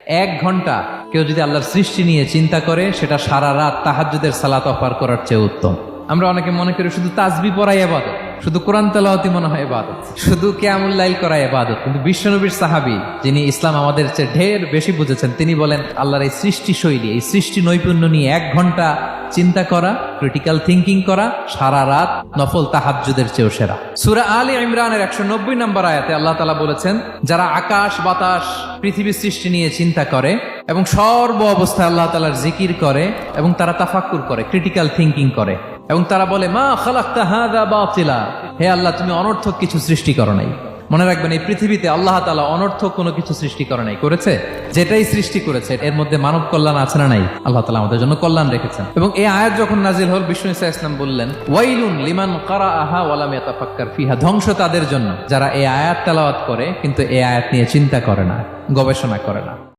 1 ঘন্টা কেউ যদি আল্লাহর সৃষ্টি নিয়ে চিন্তা করে, সেটা সারা রাত তাহাজ্জুদের সালাত অফার করার চেয়ে উত্তম। আমরা অনেকে মনে করি শুধু তাসবিহ পড়াই ইবাদত, শুধু কোরআন তেলাওয়াতই মনে হয় ইবাদত, শুধু কিয়ামুল লাইল করা ইবাদত। কিন্তু বিশ্বনবীর সাহাবী, যিনি ইসলাম আমাদের চেয়ে ঢের বেশি বুঝেছেন, তিনি বলেন আল্লাহর এই সৃষ্টি শৈলী, এই সৃষ্টি নৈপুণ্য নিয়ে 1 ঘন্টা চিন্তা করা, ক্রিটিক্যাল থিঙ্কিং করা, সারা রাত নফল তাহাজ্জুদের চেয়েও সেরা। সূরা আলে ইমরানের 190 নম্বর আয়াতে আল্লাহ তাআলা বলেছেন, যারা আকাশ বাতাস পৃথিবী সৃষ্টি নিয়ে চিন্তা করে এবং সর্ব অবস্থায় আল্লাহ তাআলার জিকির করে এবং তারা তাফাক্কুর করে, ক্রিটিক্যাল থিঙ্কিং করে এবং তারা বলে মা খালাকতা হাযা বাতিলা, হে আল্লাহ তুমি অনর্থক কিছু সৃষ্টি করো নাই। মনে রাখবেন, এই পৃথিবীতে আল্লাহ তাআলা অনর্থক কোনো কিছু সৃষ্টি করে নাই, করেছে যেটাই সৃষ্টি করেছে এর মধ্যে মানব কল্যাণ আছে না নাই? আল্লাহ তাআলা আমাদের জন্য কল্যাণ রেখেছেন। এবং এই আয়াত যখন নাজিল হল, বিষ্ণু ঈসা ইসলাম বললেন ওয়াইলুন লিমান কারাআহা ওয়া লাম ইয়াতাফাক্কার ফিহা, ধ্বংস তাদের জন্য যারা এই আয়াত তেলাওয়াত করে কিন্তু এই আয়াত নিয়ে চিন্তা করে না, গবেষণা করে না।